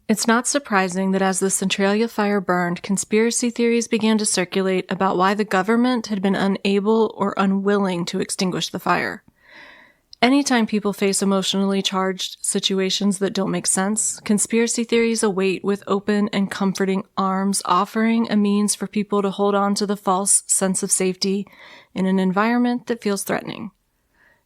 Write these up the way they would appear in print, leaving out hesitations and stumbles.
It's not surprising that as the Centralia fire burned, conspiracy theories began to circulate about why the government had been unable or unwilling to extinguish the fire. Anytime people face emotionally charged situations that don't make sense, conspiracy theories await with open and comforting arms, offering a means for people to hold on to the false sense of safety in an environment that feels threatening.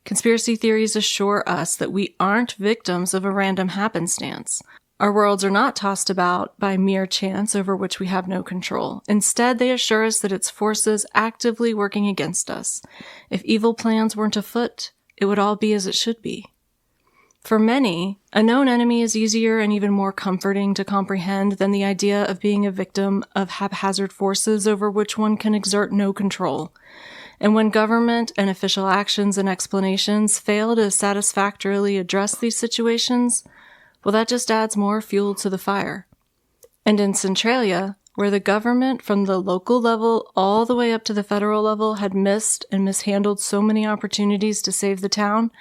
Conspiracy theories assure us that we aren't victims of a random happenstance. Our worlds are not tossed about by mere chance over which we have no control. Instead, they assure us that it's forces actively working against us. If evil plans weren't afoot, it would all be as it should be. For many, a known enemy is easier and even more comforting to comprehend than the idea of being a victim of haphazard forces over which one can exert no control. And when government and official actions and explanations fail to satisfactorily address these situations, well, that just adds more fuel to the fire. And in Centralia, where the government from the local level all the way up to the federal level had missed and mishandled so many opportunities to save the town,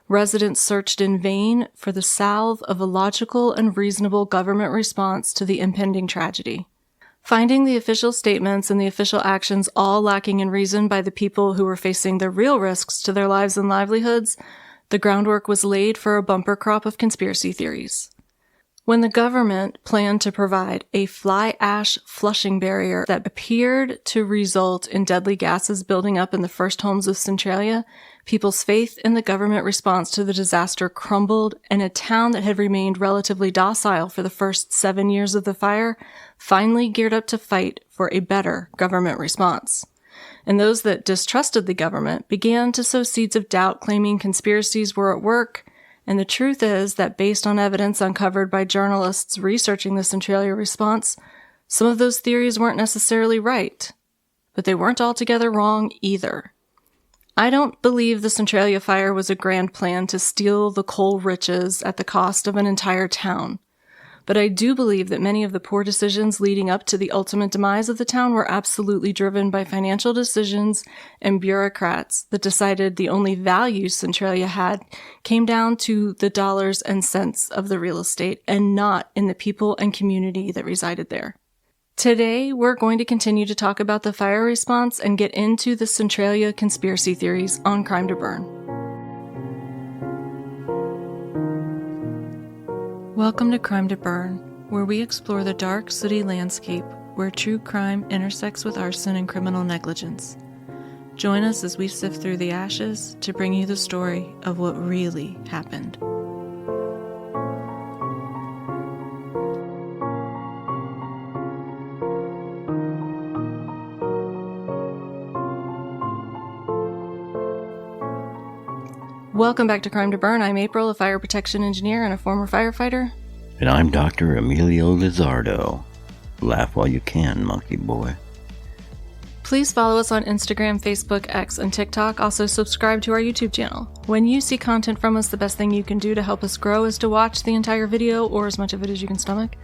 residents searched in vain for the salve of a logical and reasonable government response to the impending tragedy. Finding the official statements and the official actions all lacking in reason by the people who were facing the real risks to their lives and livelihoods, the groundwork was laid for a bumper crop of conspiracy theories. When the government planned to provide a fly ash flushing barrier that appeared to result in deadly gases building up in the first homes of Centralia, people's faith in the government response to the disaster crumbled, and a town that had remained relatively docile for the first 7 years of the fire finally geared up to fight for a better government response. And those that distrusted the government began to sow seeds of doubt, claiming conspiracies were at work. And the truth is that based on evidence uncovered by journalists researching the Centralia response, some of those theories weren't necessarily right, but they weren't altogether wrong either. I don't believe the Centralia fire was a grand plan to steal the coal riches at the cost of an entire town. But I do believe that many of the poor decisions leading up to the ultimate demise of the town were absolutely driven by financial decisions and bureaucrats that decided the only value Centralia had came down to the dollars and cents of the real estate and not in the people and community that resided there. Today, we're going to continue to talk about the fire response and get into the Centralia conspiracy theories on Crime to Burn. Welcome to Crime to Burn, where we explore the dark, sooty landscape where true crime intersects with arson and criminal negligence. Join us as we sift through the ashes to bring you the story of what really happened. Welcome back to Crime to Burn. I'm April, a fire protection engineer and a former firefighter. And I'm Dr. Emilio Lizardo. Laugh while you can, monkey boy. Please follow us on Instagram, Facebook, X, and TikTok. Also subscribe to our YouTube channel. When you see content from us, the best thing you can do to help us grow is to watch the entire video, or as much of it as you can stomach.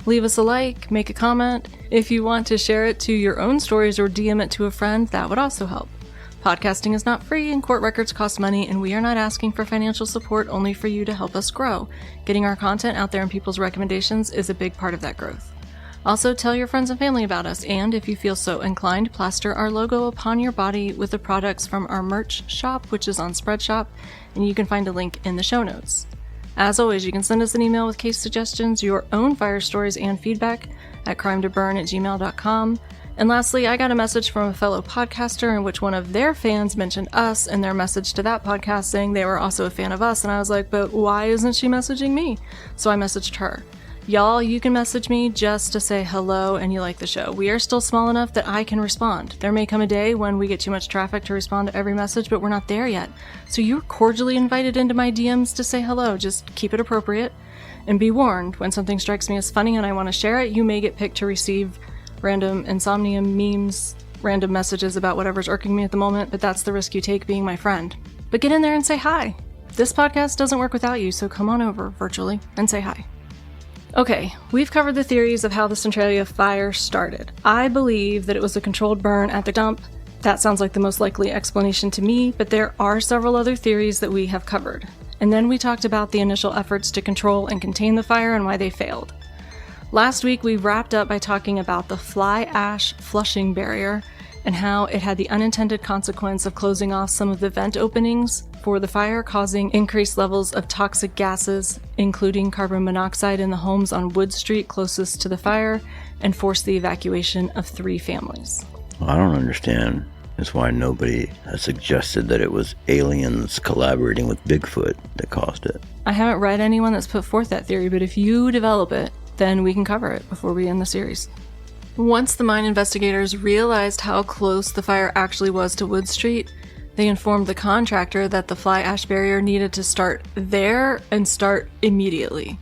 Leave us a like, make a comment. If you want to share it to your own stories or DM it to a friend, that would also help. Podcasting is not free and court records cost money, and we are not asking for financial support, only for you to help us grow. Getting our content out there in people's recommendations is a big part of that growth. Also, tell your friends and family about us, and if you feel so inclined, plaster our logo upon your body with the products from our merch shop, which is on Spreadshop, and you can find a link in the show notes. As always, you can send us an email with case suggestions, your own fire stories, and feedback at crimetoburn@gmail.com. And lastly, I got a message from a fellow podcaster in which one of their fans mentioned us in their message to that podcast, saying they were also a fan of us, and I was like, but why isn't she messaging me? So I messaged her. Y'all, you can message me just to say hello and you like the show. We are still small enough that I can respond. There may come a day when we get too much traffic to respond to every message, but we're not there yet. So you're cordially invited into my DMs to say hello. Just keep it appropriate. And be warned, when something strikes me as funny and I want to share it, you may get picked to receive random insomnia memes, random messages about whatever's irking me at the moment, but that's the risk you take being my friend. But get in there and say hi. This podcast doesn't work without you, so come on over virtually and say hi. Okay, we've covered the theories of how the Centralia fire started. I believe that it was a controlled burn at the dump. That sounds like the most likely explanation to me, but there are several other theories that we have covered. And then we talked about the initial efforts to control and contain the fire and why they failed. Last week, we wrapped up by talking about the fly ash flushing barrier and how it had the unintended consequence of closing off some of the vent openings for the fire, causing increased levels of toxic gases, including carbon monoxide, in the homes on Wood Street closest to the fire, and forced the evacuation of 3 families. Well, I don't understand. That's why nobody has suggested that it was aliens collaborating with Bigfoot that caused it. I haven't read anyone that's put forth that theory, but if you develop it, then we can cover it before we end the series. Once the mine investigators realized how close the fire actually was to Wood Street, they informed the contractor that the fly ash barrier needed to start there and start immediately.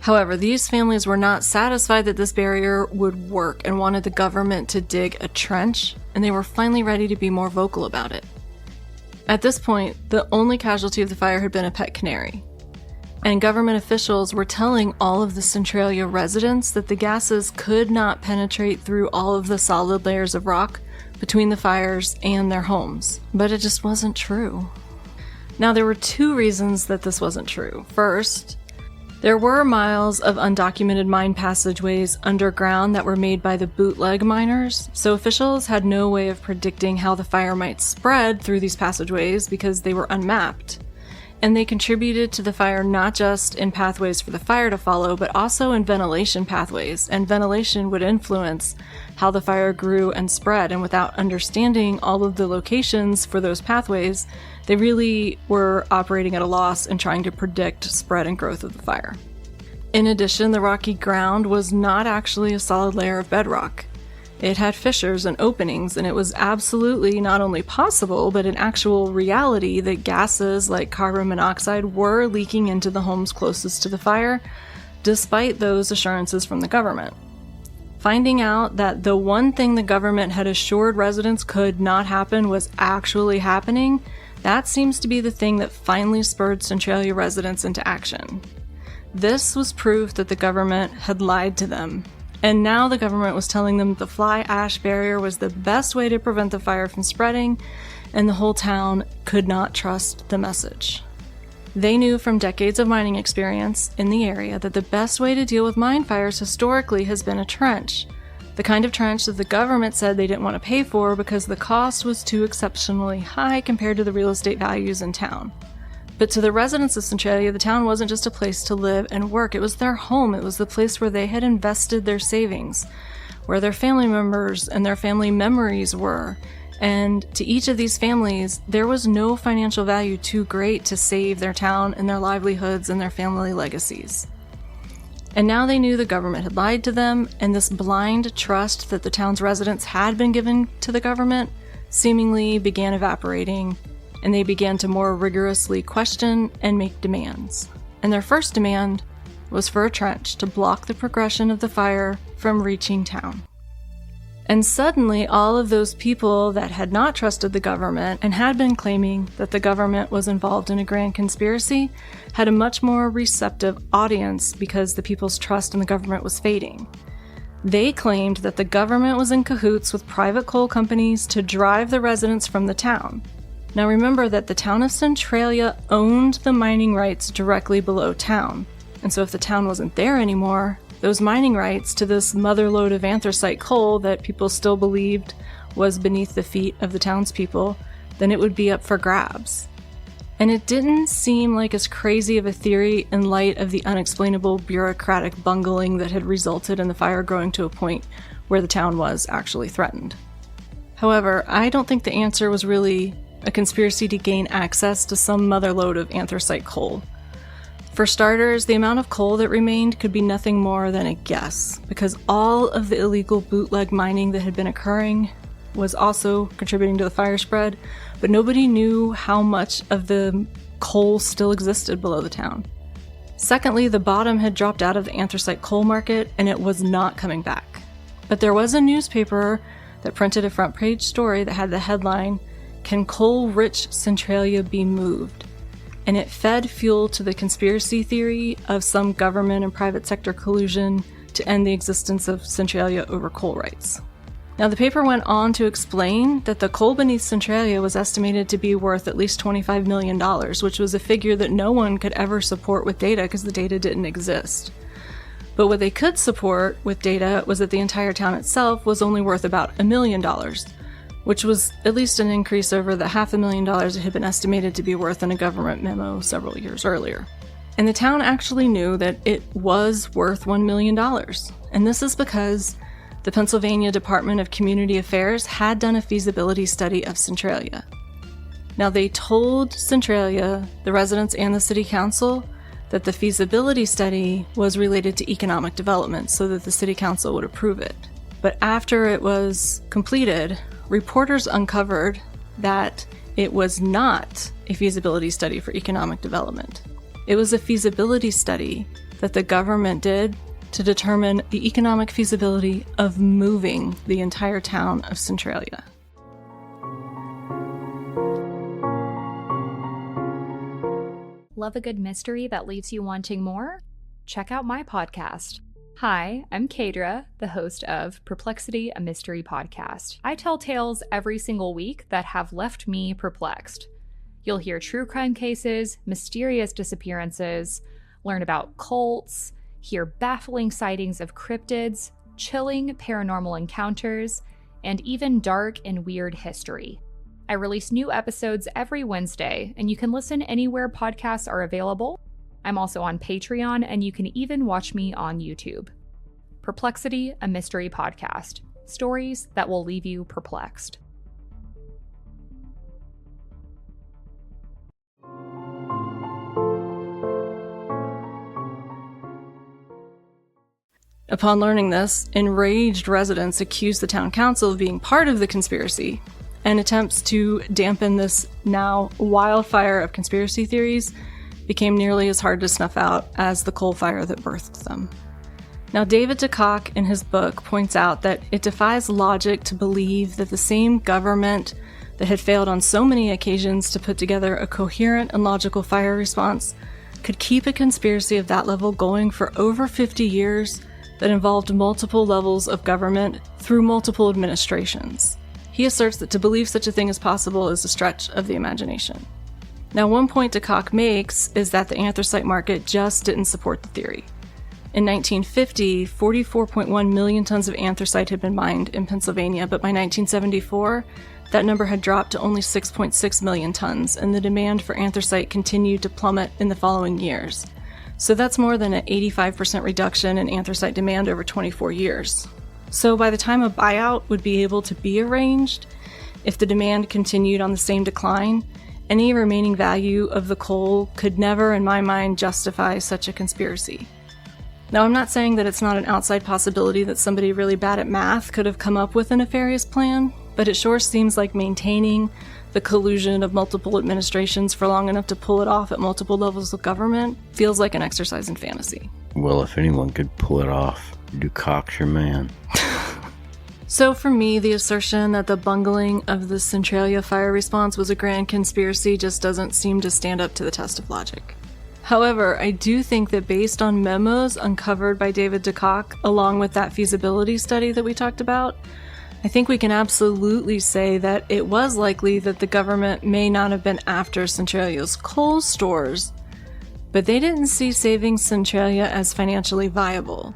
However, these families were not satisfied that this barrier would work and wanted the government to dig a trench, and they were finally ready to be more vocal about it. At this point, the only casualty of the fire had been a pet canary, and government officials were telling all of the Centralia residents that the gases could not penetrate through all of the solid layers of rock between the fires and their homes. But it just wasn't true. Now, there were 2 reasons that this wasn't true. First, there were miles of undocumented mine passageways underground that were made by the bootleg miners, so officials had no way of predicting how the fire might spread through these passageways because they were unmapped. And they contributed to the fire not just in pathways for the fire to follow, but also in ventilation pathways, and ventilation would influence how the fire grew and spread, and without understanding all of the locations for those pathways, they really were operating at a loss in trying to predict spread and growth of the fire. In addition, the rocky ground was not actually a solid layer of bedrock. It had fissures and openings, and it was absolutely not only possible, but an actual reality that gases like carbon monoxide were leaking into the homes closest to the fire, despite those assurances from the government. Finding out that the one thing the government had assured residents could not happen was actually happening, that seems to be the thing that finally spurred Centralia residents into action. This was proof that the government had lied to them. And now the government was telling them the fly ash barrier was the best way to prevent the fire from spreading, and the whole town could not trust the message. They knew from decades of mining experience in the area that the best way to deal with mine fires historically has been a trench, the kind of trench that the government said they didn't want to pay for because the cost was too exceptionally high compared to the real estate values in town. But to the residents of Centralia, the town wasn't just a place to live and work. It was their home. It was the place where they had invested their savings, where their family members and their family memories were. And to each of these families, there was no financial value too great to save their town and their livelihoods and their family legacies. And now they knew the government had lied to them, and this blind trust that the town's residents had been given to the government seemingly began evaporating, and they began to more rigorously question and make demands. And their first demand was for a trench to block the progression of the fire from reaching town. And suddenly, all of those people that had not trusted the government and had been claiming that the government was involved in a grand conspiracy had a much more receptive audience because the people's trust in the government was fading. They claimed that the government was in cahoots with private coal companies to drive the residents from the town. Now remember that the town of Centralia owned the mining rights directly below town, and so if the town wasn't there anymore, those mining rights to this motherlode of anthracite coal that people still believed was beneath the feet of the townspeople, then it would be up for grabs. And it didn't seem like as crazy of a theory in light of the unexplainable bureaucratic bungling that had resulted in the fire growing to a point where the town was actually threatened. However, I don't think the answer was really a conspiracy to gain access to some motherlode of anthracite coal. For starters, the amount of coal that remained could be nothing more than a guess, because all of the illegal bootleg mining that had been occurring was also contributing to the fire spread, but nobody knew how much of the coal still existed below the town. Secondly, the bottom had dropped out of the anthracite coal market, and it was not coming back. But there was a newspaper that printed a front page story that had the headline, "Can Coal-Rich Centralia Be Moved?" And it fed fuel to the conspiracy theory of some government and private sector collusion to end the existence of Centralia over coal rights. Now, the paper went on to explain that the coal beneath Centralia was estimated to be worth at least $25 million, which was a figure that no one could ever support with data because the data didn't exist. But what they could support with data was that the entire town itself was only worth about $1 million, which was at least an increase over the $500,000 it had been estimated to be worth in a government memo several years earlier. And the town actually knew that it was worth $1 million. And this is because the Pennsylvania Department of Community Affairs had done a feasibility study of Centralia. Now, they told Centralia, the residents and the city council, that the feasibility study was related to economic development so that the city council would approve it. But after it was completed, reporters uncovered that it was not a feasibility study for economic development. It was a feasibility study that the government did to determine the economic feasibility of moving the entire town of Centralia. Love a good mystery that leaves you wanting more? Check out my podcast. Hi, I'm Kadra, the host of Perplexity, a Mystery Podcast. I tell tales every single week that have left me perplexed. You'll hear true crime cases, mysterious disappearances, learn about cults, hear baffling sightings of cryptids, chilling paranormal encounters, and even dark and weird history. I release new episodes every Wednesday, and you can listen anywhere podcasts are available. I'm also on Patreon, and you can even watch me on YouTube. Perplexity, a Mystery Podcast. Stories that will leave you perplexed. Upon learning this, enraged residents accused the town council of being part of the conspiracy, and attempts to dampen this now wildfire of conspiracy theories became nearly as hard to snuff out as the coal fire that birthed them. Now, David DeCock in his book points out that it defies logic to believe that the same government that had failed on so many occasions to put together a coherent and logical fire response could keep a conspiracy of that level going for over 50 years that involved multiple levels of government through multiple administrations. He asserts that to believe such a thing is possible is a stretch of the imagination. Now, one point DeCock makes is that the anthracite market just didn't support the theory. In 1950, 44.1 million tons of anthracite had been mined in Pennsylvania, but by 1974, that number had dropped to only 6.6 million tons, and the demand for anthracite continued to plummet in the following years. So that's more than an 85% reduction in anthracite demand over 24 years. So by the time a buyout would be able to be arranged, if the demand continued on the same decline, any remaining value of the coal could never, in my mind, justify such a conspiracy. Now, I'm not saying that it's not an outside possibility that somebody really bad at math could have come up with a nefarious plan, but it sure seems like maintaining the collusion of multiple administrations for long enough to pull it off at multiple levels of government feels like an exercise in fantasy. Well, if anyone could pull it off, DeCock's your man. So for me, the assertion that the bungling of the Centralia fire response was a grand conspiracy just doesn't seem to stand up to the test of logic. However, I do think that based on memos uncovered by David DeCock, along with that feasibility study that we talked about, I think we can absolutely say that it was likely that the government may not have been after Centralia's coal stores, but they didn't see saving Centralia as financially viable.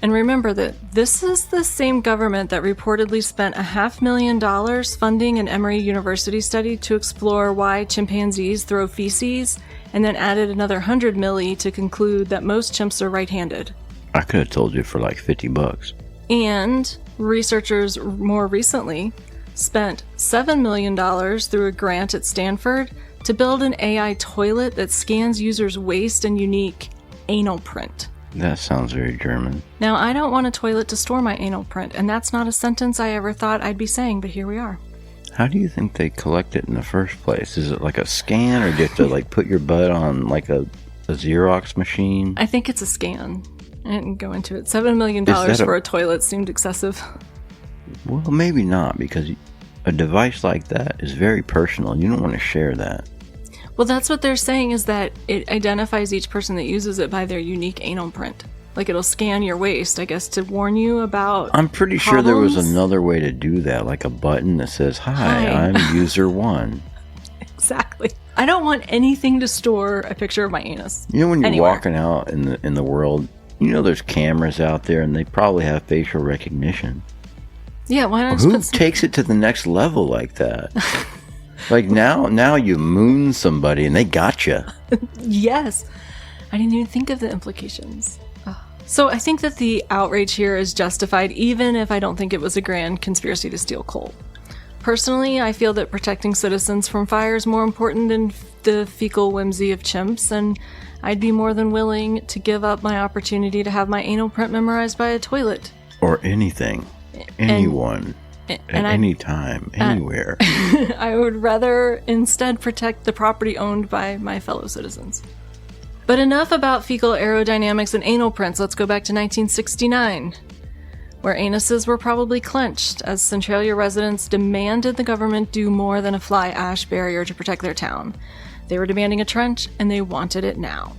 And remember that this is the same government that reportedly spent $500,000 funding an Emory University study to explore why chimpanzees throw feces, and then added another $100 million to conclude that most chimps are right-handed. I could have told you for like $50. And researchers more recently spent $7 million through a grant at Stanford to build an AI toilet that scans users' waist and unique anal print. That sounds very German. Now, I don't want a toilet to store my anal print, and that's not a sentence I ever thought I'd be saying, but here we are. How do you think they collect it in the first place? Is it like a scan, or do you have to like put your butt on like a Xerox machine? I think it's a scan. I didn't go into it. $7 million for a toilet seemed excessive. Well, maybe not, because a device like that is very personal, and you don't want to share that. Well, that's what they're saying, is that it identifies each person that uses it by their unique anal print. Like, it'll scan your waist, I guess, to warn you about I'm pretty sure there was another way to do that, like a button that says, Hi. I'm user 1. Exactly. I don't want anything to store a picture of my anus. You know when you're anywhere. Walking out in the world You know there's cameras out there and they probably have facial recognition. Yeah, why not? Who takes it to the next level like that? Like now you moon somebody and they got you. Yes. I didn't even think of the implications. Oh. So I think that the outrage here is justified, even if I don't think it was a grand conspiracy to steal coal. Personally, I feel that protecting citizens from fire is more important than the fecal whimsy of chimps, and I'd be more than willing to give up my opportunity to have my anal print memorized by a toilet. Or anything. Anyone. At any time. Anywhere. I would rather instead protect the property owned by my fellow citizens. But enough about fecal aerodynamics and anal prints. Let's go back to 1969. Where anuses were probably clenched as Centralia residents demanded the government do more than a fly ash barrier to protect their town. They were demanding a trench, and they wanted it now.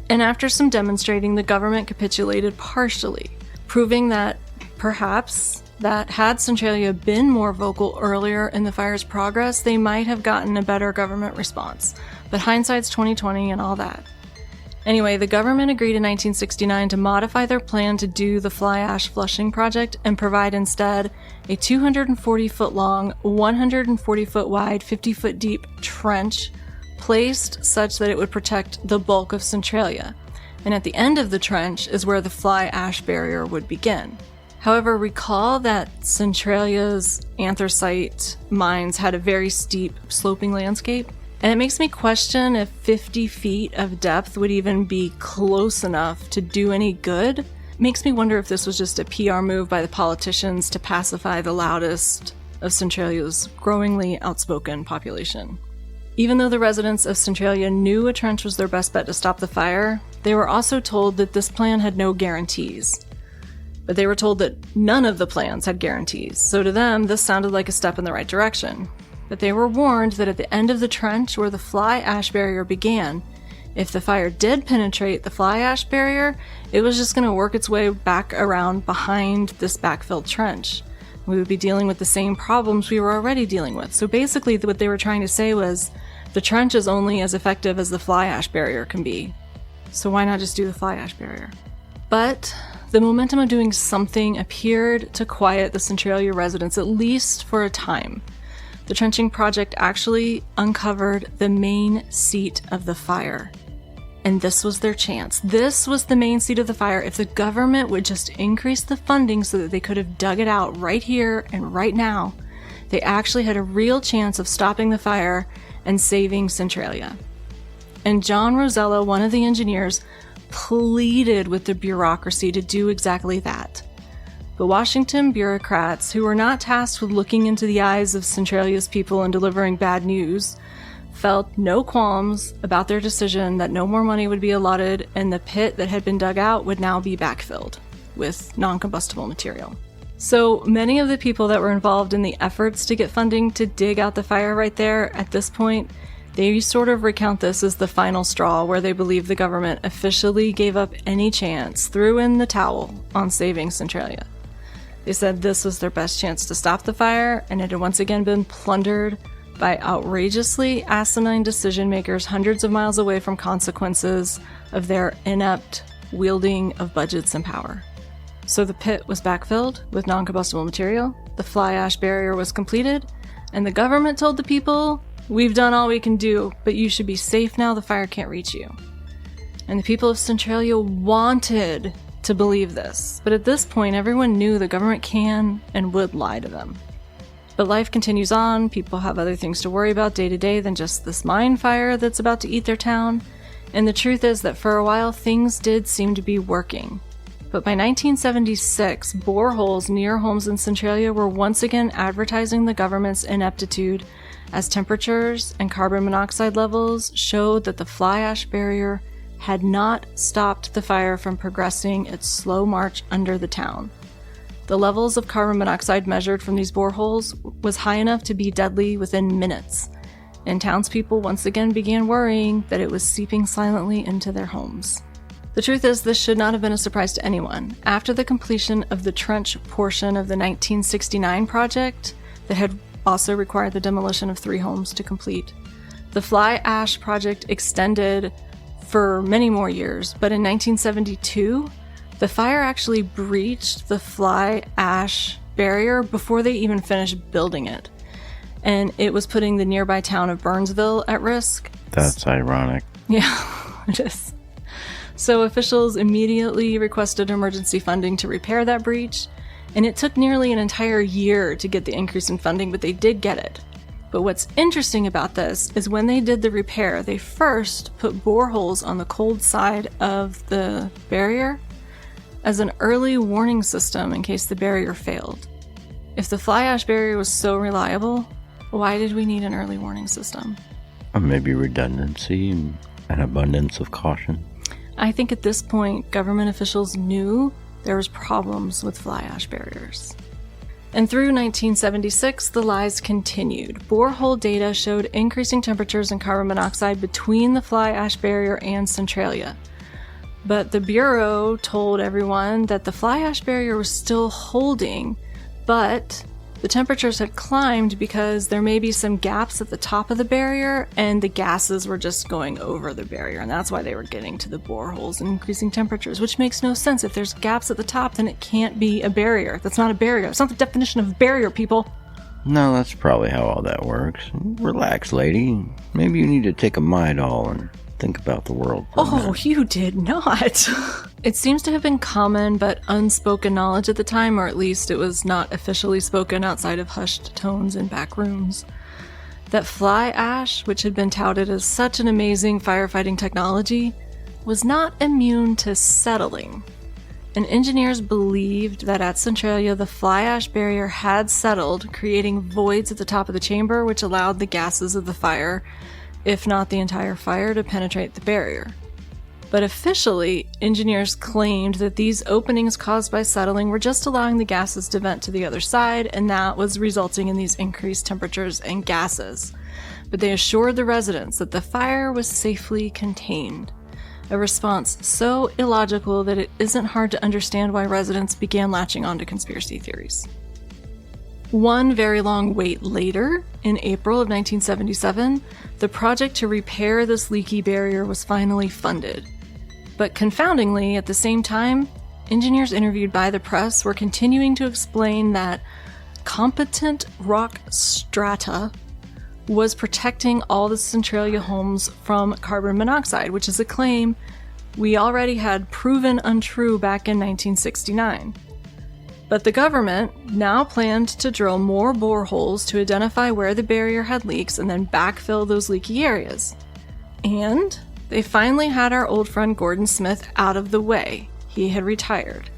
And after some demonstrating, the government capitulated partially, proving that perhaps that had Centralia been more vocal earlier in the fire's progress, they might have gotten a better government response. But hindsight's 20/20 and all that. Anyway, the government agreed in 1969 to modify their plan to do the fly ash flushing project and provide instead a 240-foot long, 140-foot wide, 50-foot deep trench placed such that it would protect the bulk of Centralia. And at the end of the trench is where the fly ash barrier would begin. However, recall that Centralia's anthracite mines had a very steep, sloping landscape. And it makes me question if 50 feet of depth would even be close enough to do any good. It makes me wonder if this was just a PR move by the politicians to pacify the loudest of Centralia's growingly outspoken population. Even though the residents of Centralia knew a trench was their best bet to stop the fire, they were also told that this plan had no guarantees. But they were told that none of the plans had guarantees, so to them, this sounded like a step in the right direction. But they were warned that at the end of the trench where the fly ash barrier began, if the fire did penetrate the fly ash barrier, it was just going to work its way back around behind this backfilled trench. We would be dealing with the same problems we were already dealing with. So basically what they were trying to say was, the trench is only as effective as the fly ash barrier can be. So why not just do the fly ash barrier? But the momentum of doing something appeared to quiet the Centralia residents, at least for a time. The trenching project actually uncovered the main seat of the fire. And this was their chance. This was the main seat of the fire. If the government would just increase the funding so that they could have dug it out right here and right now, they actually had a real chance of stopping the fire and saving Centralia. And John Rosella, one of the engineers, pleaded with the bureaucracy to do exactly that. But Washington bureaucrats, who were not tasked with looking into the eyes of Centralia's people and delivering bad news, felt no qualms about their decision that no more money would be allotted and the pit that had been dug out would now be backfilled with non-combustible material. So many of the people that were involved in the efforts to get funding to dig out the fire right there, at this point, they sort of recount this as the final straw where they believe the government officially gave up any chance, threw in the towel on saving Centralia. They said this was their best chance to stop the fire, and it had once again been plundered by outrageously asinine decision makers hundreds of miles away from consequences of their inept wielding of budgets and power. So the pit was backfilled with non-combustible material, the fly ash barrier was completed, and the government told the people, "We've done all we can do, but you should be safe now, the fire can't reach you." And the people of Centralia wanted to believe this, but at this point everyone knew the government can and would lie to them. But life continues on, people have other things to worry about day to day than just this mine fire that's about to eat their town, and the truth is that for a while things did seem to be working. But by 1976, boreholes near homes in Centralia were once again advertising the government's ineptitude as temperatures and carbon monoxide levels showed that the fly ash barrier had not stopped the fire from progressing its slow march under the town. The levels of carbon monoxide measured from these boreholes was high enough to be deadly within minutes, and townspeople once again began worrying that it was seeping silently into their homes. The truth is, this should not have been a surprise to anyone. After the completion of the trench portion of the 1969 project, that had also required the demolition of 3 homes to complete, the fly ash project extended for many more years, but in 1972, The fire actually breached the fly ash barrier before they even finished building it, and it was putting the nearby town of Burnsville at risk. That's ironic. Yeah, it is. So officials immediately requested emergency funding to repair that breach, and it took nearly an entire year to get the increase in funding, but they did get it. But what's interesting about this is when they did the repair, they first put boreholes on the cold side of the barrier as an early warning system in case the barrier failed. If the fly ash barrier was so reliable, why did we need an early warning system? Or maybe redundancy and an abundance of caution. I think at this point, government officials knew there was problems with fly ash barriers. And through 1976, the lies continued. Borehole data showed increasing temperatures and carbon monoxide between the fly ash barrier and Centralia. But the Bureau told everyone that the fly ash barrier was still holding, but the temperatures had climbed because there may be some gaps at the top of the barrier and the gases were just going over the barrier, and that's why they were getting to the boreholes and increasing temperatures, which makes no sense. If there's gaps at the top, then it can't be a barrier. That's not a barrier. It's not the definition of barrier, people. No, that's probably how all that works. Relax, lady. Maybe you need to take a Midol and think about the world for a minute. You did not. It seems to have been common but unspoken knowledge at the time, or at least it was not officially spoken outside of hushed tones in back rooms, that fly ash, which had been touted as such an amazing firefighting technology, was not immune to settling. And engineers believed that at Centralia the fly ash barrier had settled, creating voids at the top of the chamber which allowed the gases of the fire, if not the entire fire, to penetrate the barrier. But officially, engineers claimed that these openings caused by settling were just allowing the gases to vent to the other side, and that was resulting in these increased temperatures and gases. But they assured the residents that the fire was safely contained. A response so illogical that it isn't hard to understand why residents began latching onto conspiracy theories. One very long wait later, in April of 1977, the project to repair this leaky barrier was finally funded. But confoundingly, at the same time, engineers interviewed by the press were continuing to explain that competent rock strata was protecting all the Centralia homes from carbon monoxide, which is a claim we already had proven untrue back in 1969. But the government now planned to drill more boreholes to identify where the barrier had leaks and then backfill those leaky areas. And they finally had our old friend Gordon Smith out of the way. He had retired.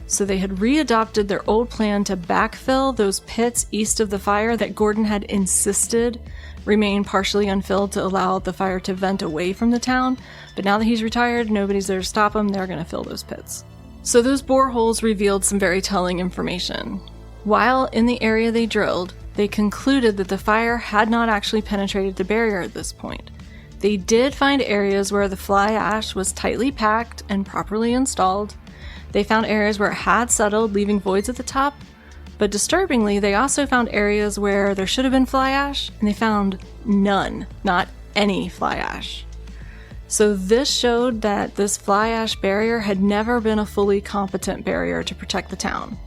So they had readopted their old plan to backfill those pits east of the fire that Gordon had insisted remain partially unfilled to allow the fire to vent away from the town. But now that he's retired, nobody's there to stop him. They're going to fill those pits. So those boreholes revealed some very telling information. While in the area they drilled, they concluded that the fire had not actually penetrated the barrier at this point. They did find areas where the fly ash was tightly packed and properly installed. They found areas where it had settled, leaving voids at the top. But disturbingly, they also found areas where there should have been fly ash, and they found none, not any fly ash. So this showed that this fly ash barrier had never been a fully competent barrier to protect the town.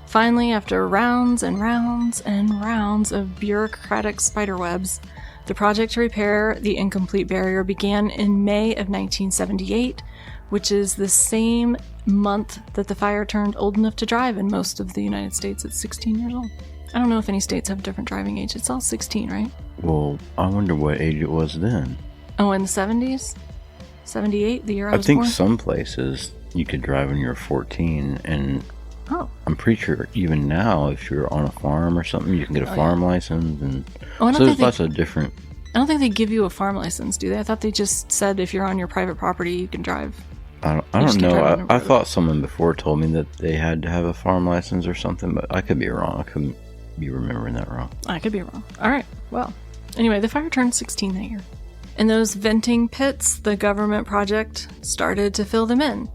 Finally, after rounds and rounds and rounds of bureaucratic spiderwebs, the project to repair the incomplete barrier began in May of 1978, which is the same month that the fire turned old enough to drive in most of the United States at 16 years old. I don't know if any states have different driving age. It's all 16, right? Well, I wonder what age it was then. Oh, in the 70s? 78, the year I was born? I think some places you could drive when you were 14, and I'm pretty sure even now, if you're on a farm or something, you can get a farm license, and so there's lots of different... I don't think they give you a farm license, do they? I thought they just said if you're on your private property, you can drive. I don't know. I thought someone before told me that they had to have a farm license or something, but I could be wrong. I couldn't be remembering that wrong. I could be wrong. All right. Well, anyway, the fire turned 16 that year. In those venting pits, the government project started to fill them in.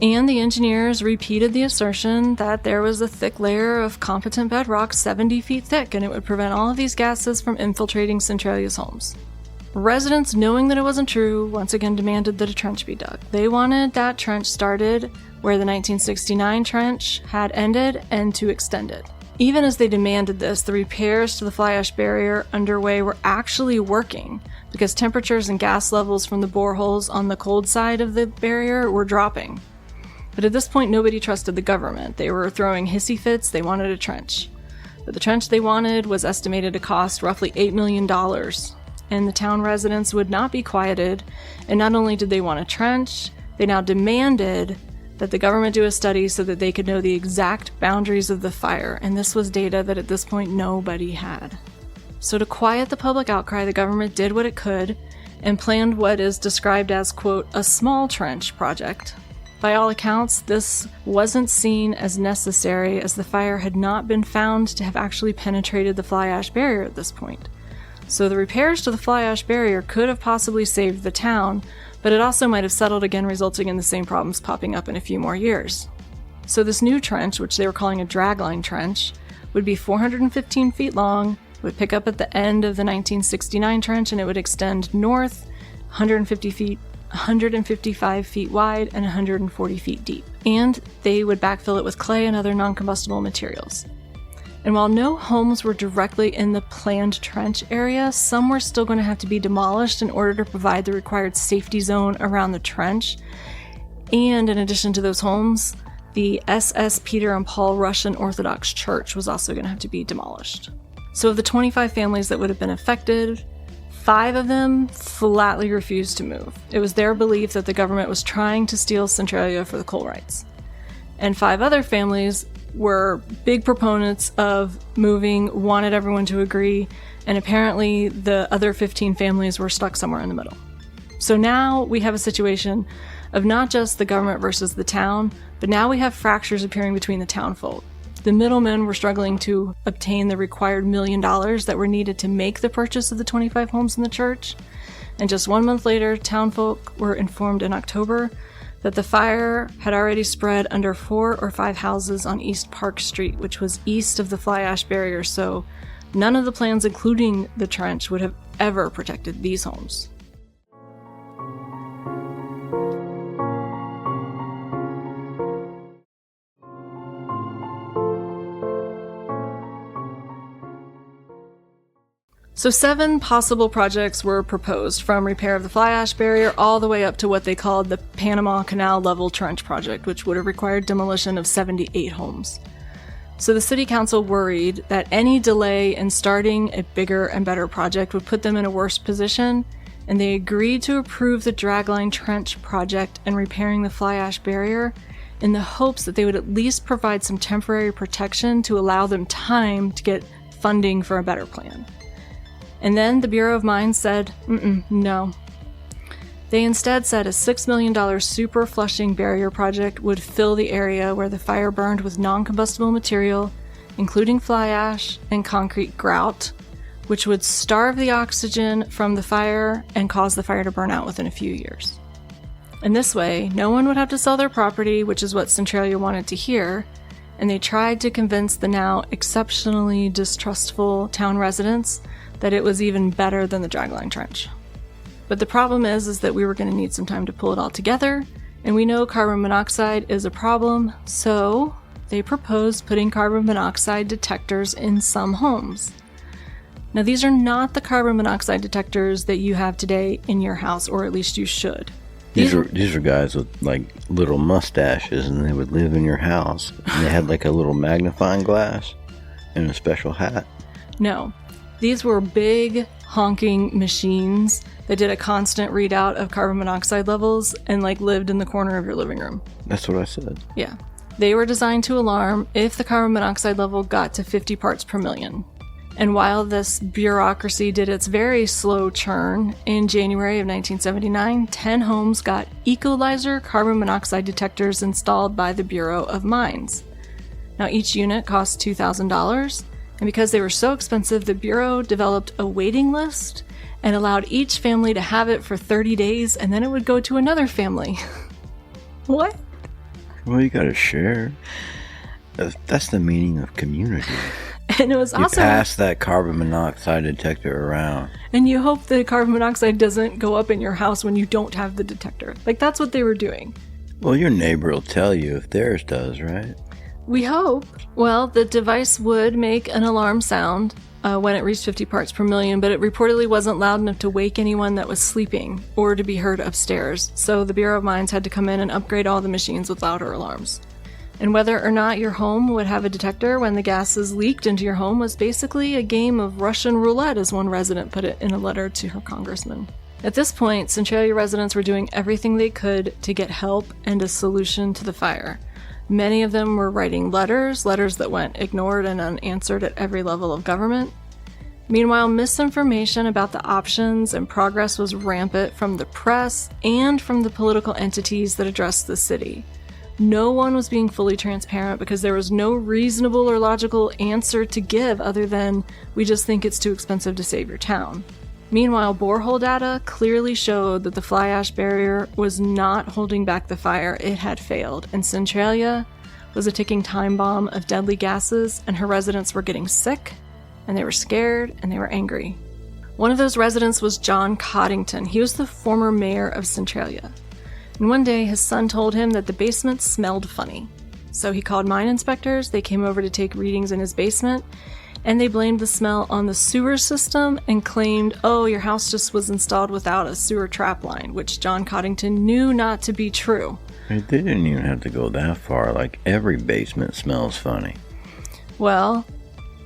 And the engineers repeated the assertion that there was a thick layer of competent bedrock 70 feet thick, and it would prevent all of these gases from infiltrating Centralia's homes. Residents, knowing that it wasn't true, once again demanded that a trench be dug. They wanted that trench started where the 1969 trench had ended and to extend it. Even as they demanded this, the repairs to the fly ash barrier underway were actually working because temperatures and gas levels from the boreholes on the cold side of the barrier were dropping. But at this point, nobody trusted the government. They were throwing hissy fits. They wanted a trench. But the trench they wanted was estimated to cost roughly $8 million. And the town residents would not be quieted. And not only did they want a trench, they now demanded that the government do a study so that they could know the exact boundaries of the fire. And this was data that at this point nobody had. So to quiet the public outcry, the government did what it could and planned what is described as, quote, a small trench project. By all accounts, this wasn't seen as necessary as the fire had not been found to have actually penetrated the fly ash barrier at this point. So the repairs to the fly ash barrier could have possibly saved the town, but it also might have settled again, resulting in the same problems popping up in a few more years. So this new trench, which they were calling a dragline trench, would be 415 feet long, would pick up at the end of the 1969 trench, and it would extend north 155 feet wide and 140 feet deep. And they would backfill it with clay and other non-combustible materials. And while no homes were directly in the planned trench area, some were still going to have to be demolished in order to provide the required safety zone around the trench. And in addition to those homes, the SS Peter and Paul Russian Orthodox Church was also going to have to be demolished. So of the 25 families that would have been affected, 5 of them flatly refused to move. It was their belief that the government was trying to steal Centralia for the coal rights. And 5 other families were big proponents of moving, wanted everyone to agree, and apparently the other 15 families were stuck somewhere in the middle. So now we have a situation of not just the government versus the town, but now we have fractures appearing between the townfolk. The middlemen were struggling to obtain the required $1 million that were needed to make the purchase of the 25 homes in the church. And just 1 month later, townfolk were informed in October that the fire had already spread under 4 or 5 houses on East Park Street, which was east of the fly ash barrier, so none of the plans, including the trench, would have ever protected these homes. So 7 possible projects were proposed, from repair of the fly ash barrier all the way up to what they called the Panama Canal Level Trench Project, which would have required demolition of 78 homes. So the city council worried that any delay in starting a bigger and better project would put them in a worse position, and they agreed to approve the dragline trench project and repairing the fly ash barrier in the hopes that they would at least provide some temporary protection to allow them time to get funding for a better plan. And then the Bureau of Mines said, no. They instead said a $6 million super flushing barrier project would fill the area where the fire burned with non-combustible material, including fly ash and concrete grout, which would starve the oxygen from the fire and cause the fire to burn out within a few years. And this way, no one would have to sell their property, which is what Centralia wanted to hear, and they tried to convince the now exceptionally distrustful town residents that it was even better than the dragline trench. But the problem is that we were going to need some time to pull it all together, and we know carbon monoxide is a problem, so they proposed putting carbon monoxide detectors in some homes. Now, these are not the carbon monoxide detectors that you have today in your house, or at least you should. These are guys with like little mustaches, and they would live in your house, and they had like a little magnifying glass and a special hat. No. These were big, honking machines that did a constant readout of carbon monoxide levels and lived in the corner of your living room. That's what I said. Yeah. They were designed to alarm if the carbon monoxide level got to 50 parts per million. And while this bureaucracy did its very slow churn, in January of 1979, 10 homes got equalizer carbon monoxide detectors installed by the Bureau of Mines. Now, each unit cost $2,000. And because they were so expensive, the Bureau developed a waiting list and allowed each family to have it for 30 days, and then it would go to another family. What? Well, you gotta share. That's the meaning of community. And it was also... You pass that carbon monoxide detector around. And you hope the carbon monoxide doesn't go up in your house when you don't have the detector. That's what they were doing. Well, your neighbor will tell you if theirs does, right? We hope. Well, the device would make an alarm sound when it reached 50 parts per million, but it reportedly wasn't loud enough to wake anyone that was sleeping or to be heard upstairs. So the Bureau of Mines had to come in and upgrade all the machines with louder alarms. And whether or not your home would have a detector when the gases leaked into your home was basically a game of Russian roulette, as one resident put it in a letter to her congressman. At this point, Centralia residents were doing everything they could to get help and a solution to the fire. Many of them were writing letters that went ignored and unanswered at every level of government. Meanwhile, misinformation about the options and progress was rampant from the press and from the political entities that addressed the city. No one was being fully transparent because there was no reasonable or logical answer to give other than, we just think it's too expensive to save your town. Meanwhile, borehole data clearly showed that the fly ash barrier was not holding back the fire. It had failed, and Centralia was a ticking time bomb of deadly gases, and her residents were getting sick, and they were scared, and they were angry. One of those residents was John Coddington. He was the former mayor of Centralia. And one day, his son told him that the basement smelled funny. So he called mine inspectors. They came over to take readings in his basement, and they blamed the smell on the sewer system and claimed, oh, your house just was installed without a sewer trap line, which John Coddington knew not to be true. They didn't even have to go that far. Like, every basement smells funny. Well,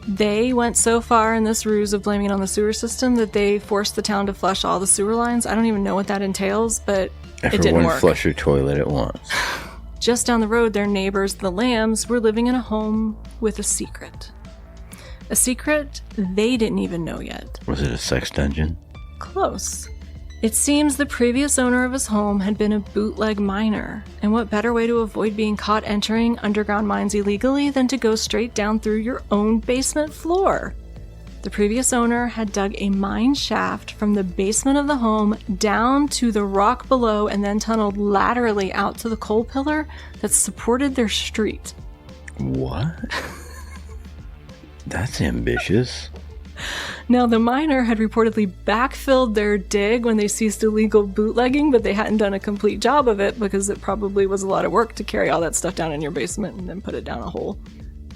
they went so far in this ruse of blaming it on the sewer system that they forced the town to flush all the sewer lines. I don't even know what that entails, but it didn't work. Flush your toilet at once. Just down the road, their neighbors, the Lambs, were living in a home with a secret. A secret they didn't even know yet. Was it a sex dungeon? Close. It seems the previous owner of his home had been a bootleg miner, and what better way to avoid being caught entering underground mines illegally than to go straight down through your own basement floor? The previous owner had dug a mine shaft from the basement of the home down to the rock below and then tunneled laterally out to the coal pillar that supported their street. What? That's ambitious. Now, the miner had reportedly backfilled their dig when they ceased illegal bootlegging, but they hadn't done a complete job of it because it probably was a lot of work to carry all that stuff down in your basement and then put it down a hole.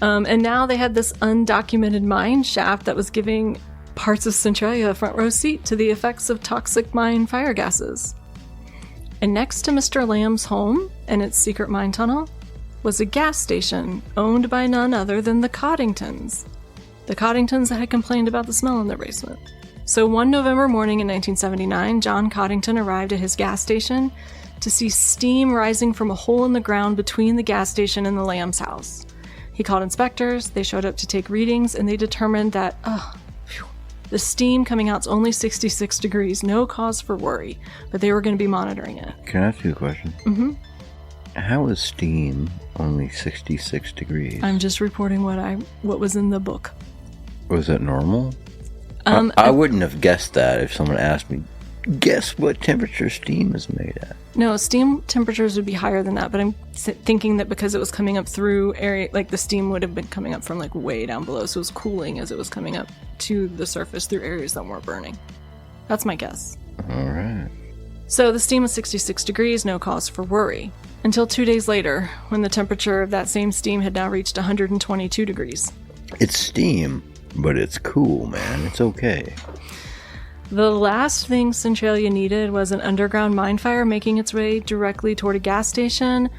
And now they had this undocumented mine shaft that was giving parts of Centralia a front row seat to the effects of toxic mine fire gases. And next to Mr. Lamb's home and its secret mine tunnel was a gas station owned by none other than the Coddingtons. The Coddingtons that had complained about the smell in their basement. So one November morning in 1979, John Coddington arrived at his gas station to see steam rising from a hole in the ground between the gas station and the Lamb's house. He called inspectors, they showed up to take readings, and they determined that, the steam coming out's only 66 degrees, no cause for worry, but they were going to be monitoring it. Can I ask you a question? Mm-hmm. How is steam only 66 degrees? I'm just reporting what was in the book. Was that normal? I wouldn't have guessed that if someone asked me, guess what temperature steam is made at? No, steam temperatures would be higher than that, but I'm thinking that because it was coming up through area, like the steam would have been coming up from like way down below, so it was cooling as it was coming up to the surface through areas that weren't burning. That's my guess. All right. So the steam was 66 degrees, no cause for worry. Until 2 days later, when the temperature of that same steam had now reached 122 degrees. It's steam, but it's cool, man. It's okay. The last thing Centralia needed was an underground mine fire making its way directly toward a gas station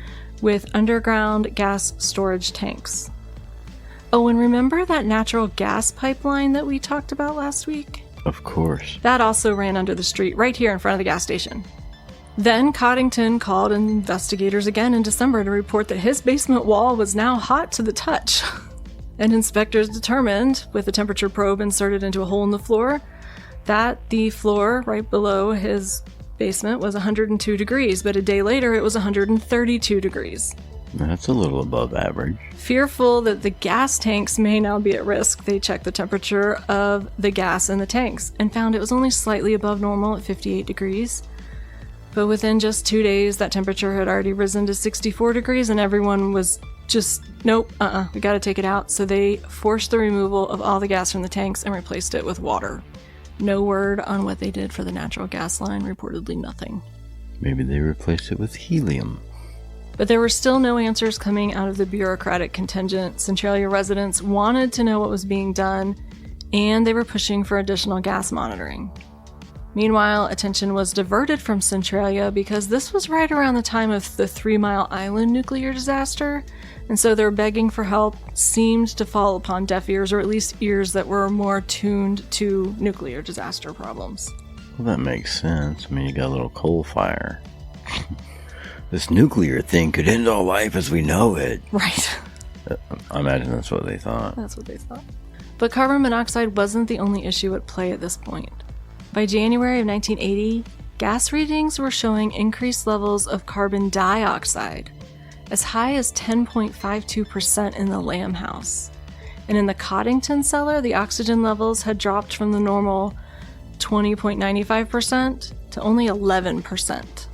with underground gas storage tanks. Oh, and remember that natural gas pipeline that we talked about last week? Of course. That also ran under the street right here in front of the gas station. Then Coddington called investigators again in December to report that his basement wall was now hot to the touch. And inspectors determined, with a temperature probe inserted into a hole in the floor, that the floor right below his basement was 102 degrees, but a day later it was 132 degrees. That's a little above average. Fearful that the gas tanks may now be at risk, they checked the temperature of the gas in the tanks and found it was only slightly above normal at 58 degrees. But within just 2 days, that temperature had already risen to 64 degrees and everyone was just, nope, we gotta take it out. So they forced the removal of all the gas from the tanks and replaced it with water. No word on what they did for the natural gas line, reportedly nothing. Maybe they replaced it with helium. But there were still no answers coming out of the bureaucratic contingent. Centralia residents wanted to know what was being done, and they were pushing for additional gas monitoring. Meanwhile, attention was diverted from Centralia because this was right around the time of the 3 Mile Island nuclear disaster, and so their begging for help seemed to fall upon deaf ears, or at least ears that were more tuned to nuclear disaster problems. Well, that makes sense. I mean, you got a little coal fire. This nuclear thing could end all life as we know it. Right. I imagine that's what they thought. That's what they thought. But carbon monoxide wasn't the only issue at play at this point. By January of 1980, gas readings were showing increased levels of carbon dioxide, as high as 10.52% in the Lamb House. And in the Coddington cellar, the oxygen levels had dropped from the normal 20.95% to only 11%.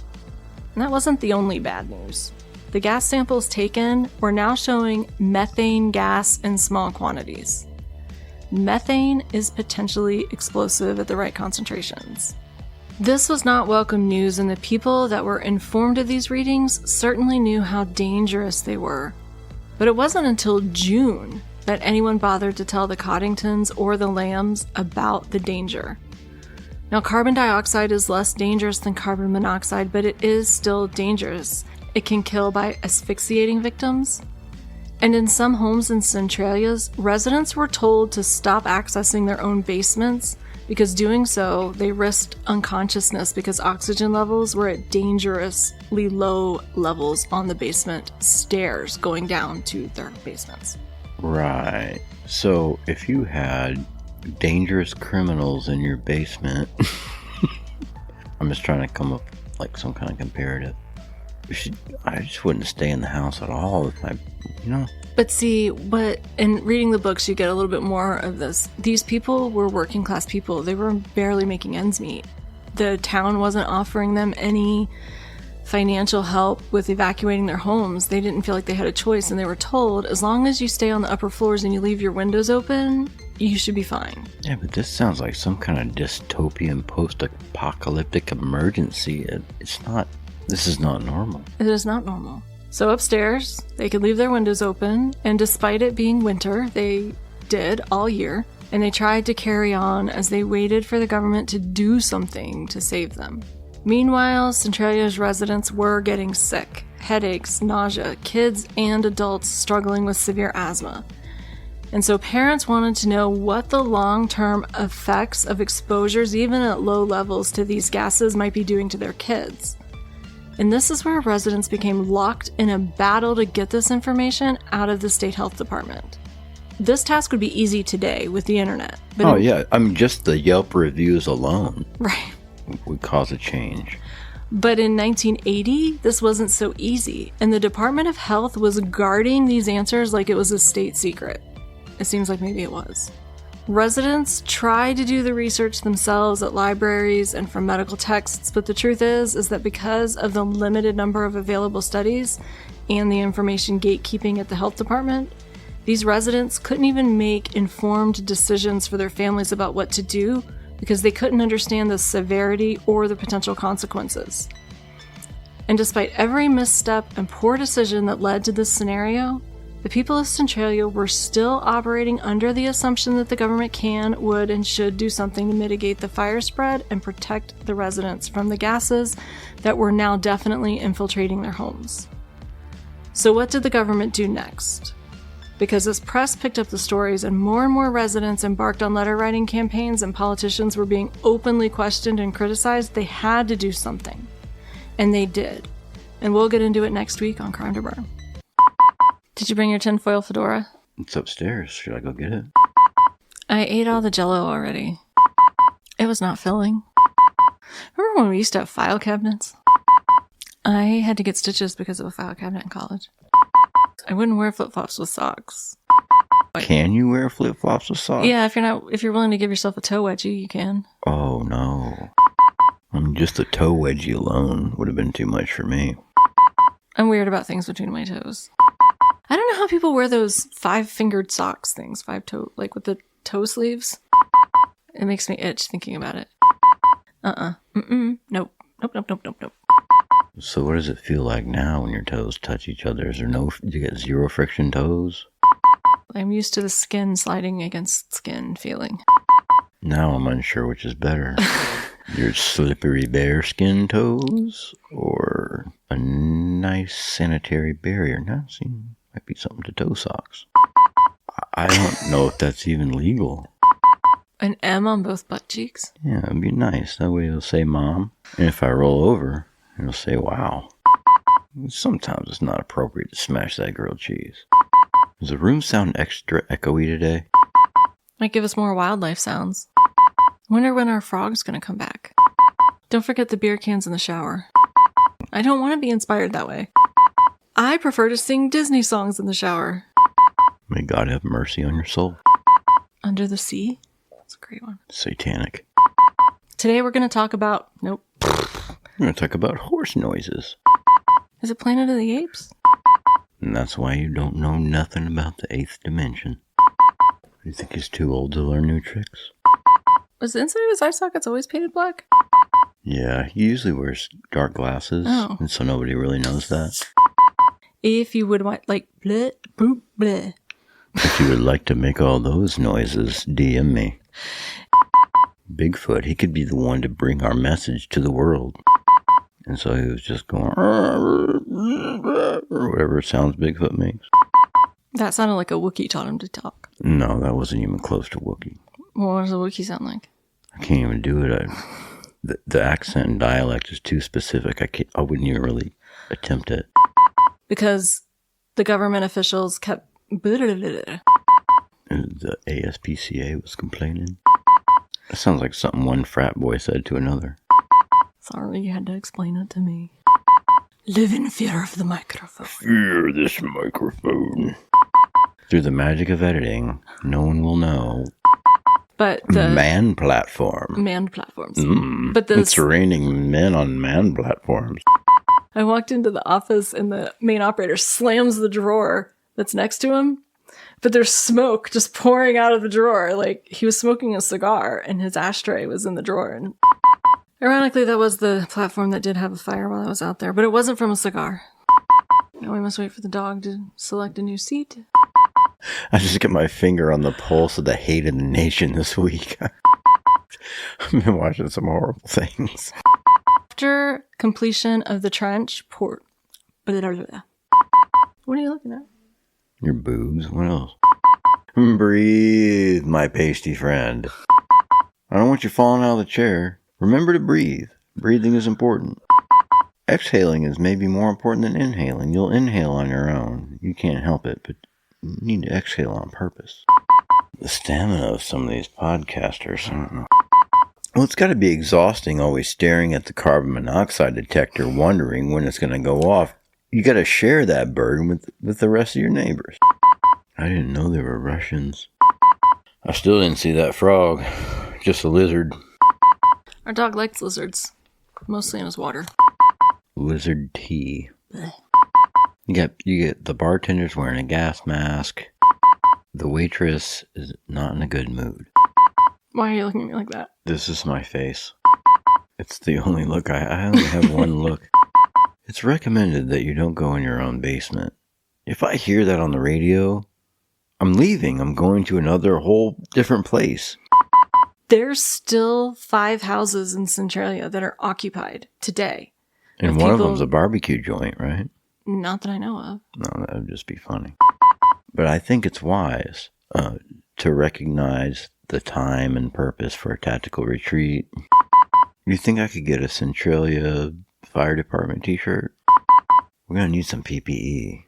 And that wasn't the only bad news. The gas samples taken were now showing methane gas in small quantities. Methane is potentially explosive at the right concentrations. This was not welcome news, and the people that were informed of these readings certainly knew how dangerous they were. But it wasn't until June that anyone bothered to tell the Coddingtons or the Lambs about the danger. Now, carbon dioxide is less dangerous than carbon monoxide, but it is still dangerous. It can kill by asphyxiating victims. And in some homes in Centralia's, residents were told to stop accessing their own basements because doing so, they risked unconsciousness because oxygen levels were at dangerously low levels on the basement stairs going down to their basements. Right. So if you had dangerous criminals in your basement, I'm just trying to come up with like some kind of comparative. I just wouldn't stay in the house at all if But see, in reading the books, you get a little bit more of this. These people were working class people. They were barely making ends meet. The town wasn't offering them any financial help with evacuating their homes. They didn't feel like they had a choice, and they were told, as long as you stay on the upper floors and you leave your windows open, you should be fine. Yeah, but this sounds like some kind of dystopian post-apocalyptic emergency. This is not normal. It is not normal. So upstairs, they could leave their windows open, and despite it being winter, they did all year, and they tried to carry on as they waited for the government to do something to save them. Meanwhile, Centralia's residents were getting sick, headaches, nausea, kids and adults struggling with severe asthma. And so parents wanted to know what the long-term effects of exposures, even at low levels, to these gases might be doing to their kids. And this is where residents became locked in a battle to get this information out of the state health department. This task would be easy today with the internet. But yeah. I mean, just the Yelp reviews alone would cause a change. But in 1980, this wasn't so easy. And the Department of Health was guarding these answers like it was a state secret. It seems like maybe it was. Residents tried to do the research themselves at libraries and from medical texts, but the truth is that because of the limited number of available studies and the information gatekeeping at the health department, these residents couldn't even make informed decisions for their families about what to do because they couldn't understand the severity or the potential consequences. And despite every misstep and poor decision that led to this scenario, the people of Centralia were still operating under the assumption that the government can, would, and should do something to mitigate the fire spread and protect the residents from the gases that were now definitely infiltrating their homes. So what did the government do next? Because as press picked up the stories and more residents embarked on letter writing campaigns and politicians were being openly questioned and criticized, they had to do something. And they did. And we'll get into it next week on Crime to Burn. Did you bring your tinfoil fedora? It's upstairs. Should I go get it? I ate all the Jell-O already. It was not filling. Remember when we used to have file cabinets? I had to get stitches because of a file cabinet in college. I wouldn't wear flip-flops with socks. Can you wear flip-flops with socks? Yeah, if you're willing to give yourself a toe wedgie, you can. Oh, no. Just the toe wedgie alone would have been too much for me. I'm weird about things between my toes. I don't know how people wear those 5-fingered socks things, 5-toe, like with the toe sleeves. It makes me itch thinking about it. Nope. So what does it feel like now when your toes touch each other? Is there you get zero friction toes? I'm used to the skin sliding against skin feeling. Now I'm unsure which is better. Your slippery bearskin toes or a nice sanitary barrier? Now, see, might be something to toe socks. I don't know if that's even legal. An M on both butt cheeks? Yeah, it'd be nice. That way it'll say mom. And if I roll over, it'll say wow. Sometimes it's not appropriate to smash that grilled cheese. Does the room sound extra echoey today? Might give us more wildlife sounds. Wonder when our frog's gonna come back. Don't forget the beer cans in the shower. I don't want to be inspired that way. I prefer to sing Disney songs in the shower. May God have mercy on your soul. Under the Sea? That's a great one. Satanic. Today we're gonna talk about... Nope. We're going to talk about horse noises. Is it Planet of the Apes? And that's why you don't know nothing about the 8th dimension. You think he's too old to learn new tricks? Was the inside of his eye sockets always painted black? Yeah, he usually wears dark glasses, and so nobody really knows that. If you would want, like, bleh, boop, bleh. If you would like to make all those noises, DM me. Bigfoot, he could be the one to bring our message to the world. And so he was just going, or whatever sounds Bigfoot makes. That sounded like a Wookiee taught him to talk. No, that wasn't even close to Wookiee. Well, what does a Wookiee sound like? I can't even do it. The accent and dialect is too specific. I wouldn't even really attempt it. Because the government officials kept... And the ASPCA was complaining. That sounds like something one frat boy said to another. Sorry, you had to explain it to me. Live in fear of the microphone. Fear this microphone. Through the magic of editing, no one will know. But the... Man platform. Manned platforms. But it's raining men on man platforms. I walked into the office and the main operator slams the drawer that's next to him. But there's smoke just pouring out of the drawer. Like, he was smoking a cigar and his ashtray was in the drawer. And ironically, that was the platform that did have a fire while I was out there. But it wasn't from a cigar. Now we must wait for the dog to select a new seat. I just get my finger on the pulse of the hate of the nation this week. I've been watching some horrible things. After completion of the trench, port. What are you looking at? Your boobs. What else? Breathe, my pasty friend. I don't want you falling out of the chair. Remember to breathe. Breathing is important. Exhaling is maybe more important than inhaling. You'll inhale on your own. You can't help it, but you need to exhale on purpose. The stamina of some of these podcasters. I don't know. Well, it's got to be exhausting always staring at the carbon monoxide detector, wondering when it's going to go off. You got to share that burden with the rest of your neighbors. I didn't know they were Russians. I still didn't see that frog. Just a lizard. Our dog likes lizards. Mostly in his water. Lizard tea. Blech. You get the bartender's wearing a gas mask. The waitress is not in a good mood. Why are you looking at me like that? This is my face. It's the only look. I only have one look. It's recommended that you don't go in your own basement. If I hear that on the radio, I'm leaving. I'm going to another whole different place. There's still 5 houses in Centralia that are occupied today. And one of them's a barbecue joint, right? Not that I know of. No, that would just be funny. But I think it's wise to recognize the time and purpose for a tactical retreat. You think I could get a Centralia Fire Department t-shirt? We're going to need some PPE.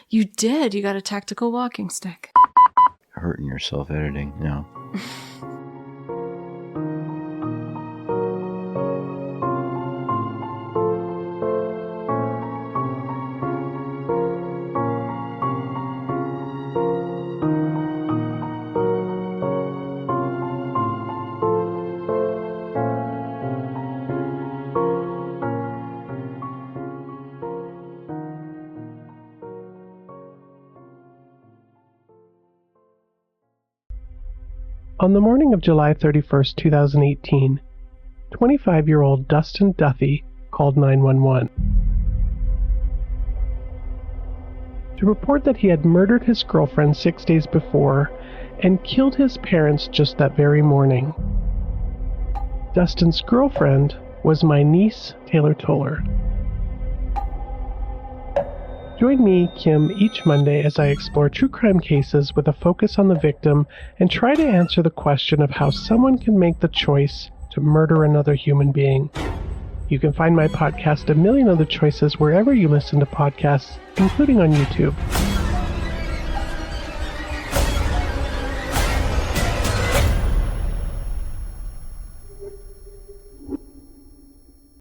You did. You got a tactical walking stick. Hurting yourself editing, no. On the morning of July 31st, 2018, 25-year-old Dustin Duffy called 911 to report that he had murdered his girlfriend 6 days before and killed his parents just that very morning. Dustin's girlfriend was my niece, Taylor Toller. Join me, Kim, each Monday as I explore true crime cases with a focus on the victim and try to answer the question of how someone can make the choice to murder another human being. You can find my podcast, A Million Other Choices, wherever you listen to podcasts, including on YouTube.